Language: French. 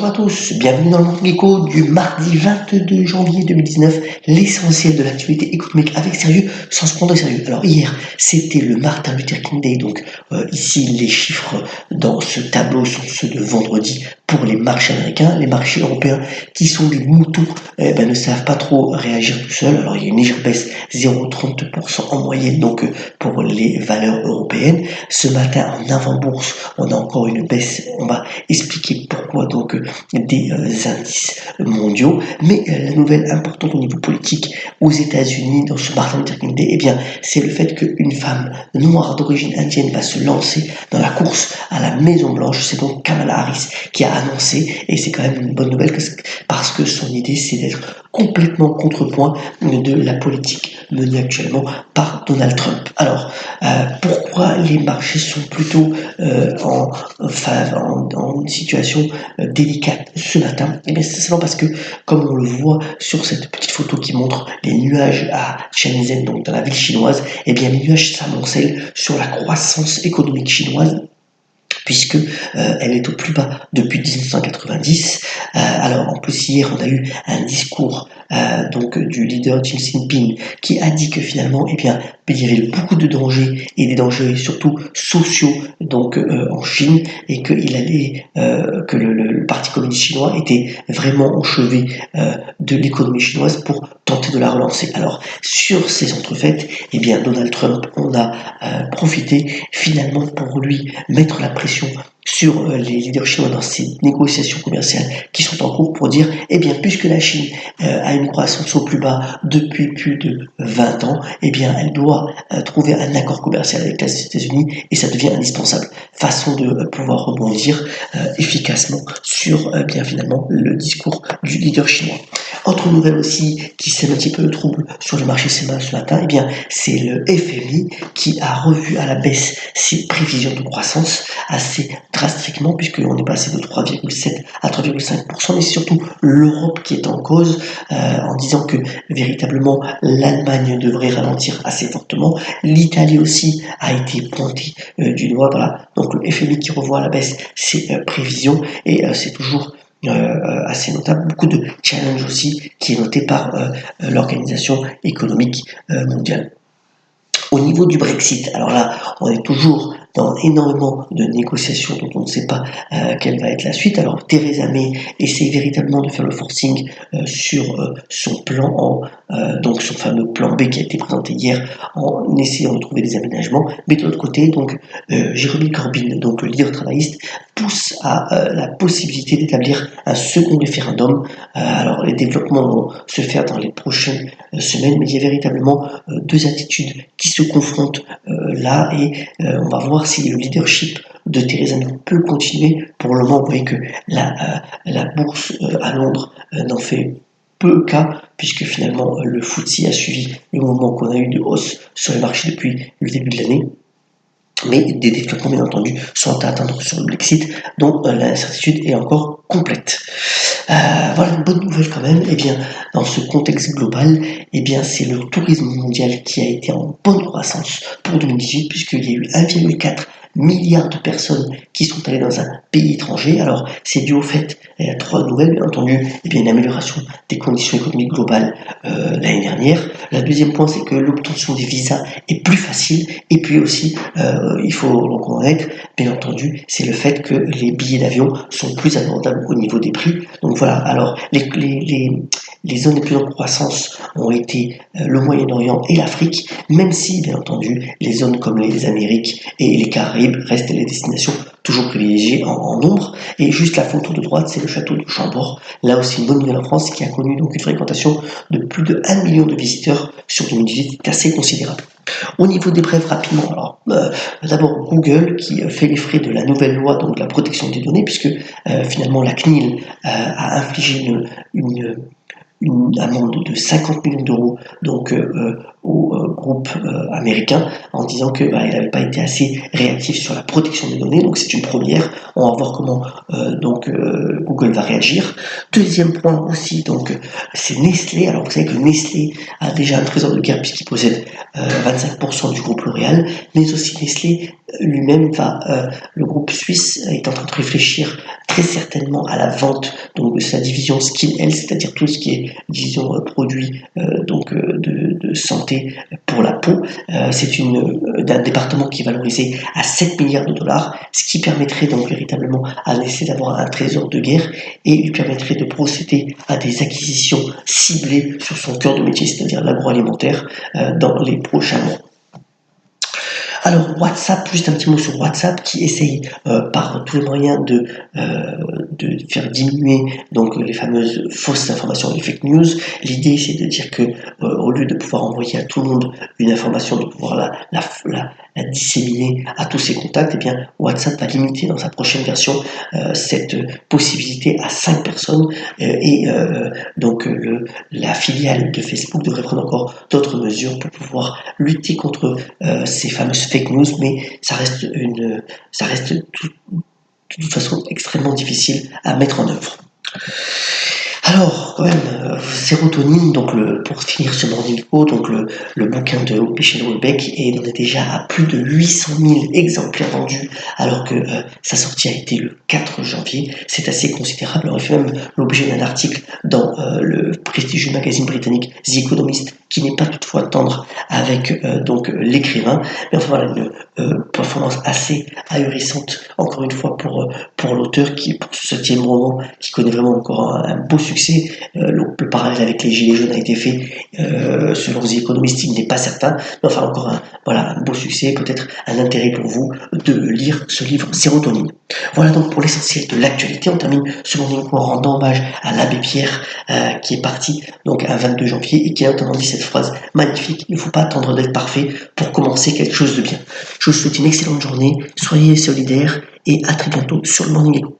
à tous, bienvenue dans le Monde Gecko du mardi 22 janvier 2019, l'essentiel de l'actualité économique avec sérieux, sans se prendre au sérieux. Alors hier, c'était le Martin Luther King Day, donc ici les chiffres dans ce tableau sont ceux de vendredi pour les marchés américains. Les marchés européens qui sont des moutons ne savent pas trop réagir tout seuls. Alors il y a une légère baisse, 0,30% en moyenne donc pour les valeurs européennes. Ce matin en avant-bourse, on a encore une baisse, on va expliquer pourquoi donc des indices mondiaux, mais la nouvelle importante au niveau politique aux États-Unis dans ce Martin Luther King Day, c'est le fait qu'une femme noire d'origine indienne va se lancer dans la course à la Maison Blanche. C'est donc Kamala Harris qui a annoncé, et c'est quand même une bonne nouvelle parce que son idée c'est d'être complètement contrepoint de la politique menée actuellement par Donald Trump. Alors pourquoi les marchés sont plutôt en situation délicate ce matin? C'est simplement parce que, comme on le voit sur cette petite photo qui montre les nuages à Shenzhen, donc dans la ville chinoise, les nuages s'amoncellent sur la croissance économique chinoise, puisque elle est au plus bas depuis 1990. Alors en plus hier on a eu un discours du leader Xi Jinping qui a dit que finalement il y avait beaucoup de dangers et des dangers surtout sociaux en Chine, et que le Parti communiste chinois était vraiment enchevé de l'économie chinoise pour tenter de la relancer. Alors sur ces entrefaites, Donald Trump en a profité finalement pour lui mettre la pression sur les leaders chinois dans ces négociations commerciales qui sont en cours, pour dire, puisque la Chine a une croissance au plus bas depuis plus de 20 ans, elle doit trouver un accord commercial avec les États-Unis, et ça devient indispensable. Façon de pouvoir rebondir efficacement sur finalement le discours du leader chinois. Autre nouvelle aussi qui sème un petit peu le trouble sur le marché ce matin, c'est le FMI qui a revu à la baisse ses prévisions de croissance assez drastiquement, puisqu'on est passé de 3,7 à 3,5%, mais c'est surtout l'Europe qui est en cause, en disant que véritablement l'Allemagne devrait ralentir assez fortement. L'Italie aussi a été pointée du doigt, voilà. Donc le FMI qui revoit à la baisse ses prévisions, et c'est toujours assez notable. Beaucoup de challenges aussi qui est noté par l'Organisation économique mondiale. Au niveau du Brexit, alors là, on est toujours dans énormément de négociations dont on ne sait pas quelle va être la suite. Alors Theresa May essaie véritablement de faire le forcing sur son plan, donc son fameux plan B qui a été présenté hier, en essayant de trouver des aménagements. Mais de l'autre côté, Jeremy Corbyn, donc le leader travailliste, pousse à la possibilité d'établir un second référendum. Alors les développements vont se faire dans les prochaines semaines, mais il y a véritablement deux attitudes qui se confrontent là, et on va voir si le leadership de Theresa May peut continuer. Pour le moment, vous voyez que la bourse à Londres n'en fait peu cas, puisque finalement le FTSE a suivi le mouvement qu'on a eu de hausse sur les marchés depuis le début de l'année. Mais des développements, bien entendu, sont à attendre sur le Brexit, dont l'incertitude est encore complète. Voilà une bonne nouvelle quand même. Dans ce contexte global, c'est le tourisme mondial qui a été en bonne croissance pour 2018, puisqu'il y a eu 1,4 milliard de personnes qui sont allées dans un pays étranger. Alors c'est dû au fait, il y a trois nouvelles, bien entendu, une amélioration des conditions économiques globales l'année dernière. Le deuxième point, c'est que l'obtention des visas est plus facile, et puis aussi il faut le reconnaître, bien entendu, c'est le fait que les billets d'avion sont plus abordables au niveau des prix. Donc voilà, alors les zones les plus en croissance ont été le Moyen-Orient et l'Afrique, même si, bien entendu, les zones comme les Amériques et les Caraïbes restent les destinations toujours privilégiées en nombre. Et juste la photo de droite, c'est le château de Chambord. Là aussi, une bonne nouvelle en France, qui a connu donc une fréquentation de plus de 1 million de visiteurs sur 2018, c'est assez considérable. Au niveau des brèves, rapidement, alors d'abord Google qui fait les frais de la nouvelle loi de la protection des données, puisque finalement la CNIL a infligé une amende de 50 millions d'euros donc au groupe américain en disant que il n'avait pas été assez réactif sur la protection des données. Donc c'est une première. On va voir comment Google va réagir. Deuxième point aussi, donc c'est Nestlé. Alors vous savez que Nestlé a déjà un trésor de guerre puisqu'il possède 25% du groupe L'Oréal, mais aussi Nestlé lui-même le groupe suisse est en train de réfléchir très certainement à la vente donc de sa division Skin Health, c'est-à-dire tout ce qui est division produits de santé pour la peau. C'est d'un département qui est valorisé à 7 milliards de dollars, ce qui permettrait donc véritablement à Nestlé d'avoir un trésor de guerre et lui permettrait de procéder à des acquisitions ciblées sur son cœur de métier, c'est-à-dire l'agroalimentaire, dans les prochains mois. Alors WhatsApp, juste un petit mot sur WhatsApp qui essaye par tous les moyens de faire diminuer donc les fameuses fausses informations, les fake news. L'idée c'est de dire que au lieu de pouvoir envoyer à tout le monde une information, de pouvoir la disséminer à tous ses contacts, eh bien WhatsApp va limiter dans sa prochaine version cette possibilité à 5 personnes donc la filiale de Facebook devrait prendre encore d'autres mesures pour pouvoir lutter contre ces fameuses fake news, mais ça reste de toute façon extrêmement difficile à mettre en œuvre. Alors, quand même, Sérotonine, donc pour finir ce Morning Call, donc le bouquin de Michel Houellebecq, et il en est déjà à plus de 800 000 exemplaires vendus, alors que sa sortie a été le 4 janvier. C'est assez considérable. Alors, il fait même l'objet d'un article dans le prestigieux magazine britannique The Economist, qui n'est pas toutefois tendre avec l'écrivain. Mais enfin voilà, une performance assez ahurissante, encore une fois, pour l'auteur, pour ce 7e roman, qui connaît vraiment encore un beau succès. Le parallèle avec les Gilets jaunes a été fait selon The Economist, il n'est pas certain, mais enfin encore un beau succès, peut-être un intérêt pour vous de lire ce livre Sérotonine. Voilà donc pour l'essentiel de l'actualité. On termine ce Morning Call en rendant hommage à l'abbé Pierre qui est parti donc un 22 janvier et qui a notamment dit cette phrase magnifique: il ne faut pas attendre d'être parfait pour commencer quelque chose de bien. Je vous souhaite une excellente journée, soyez solidaires et à très bientôt sur le Morning Echo.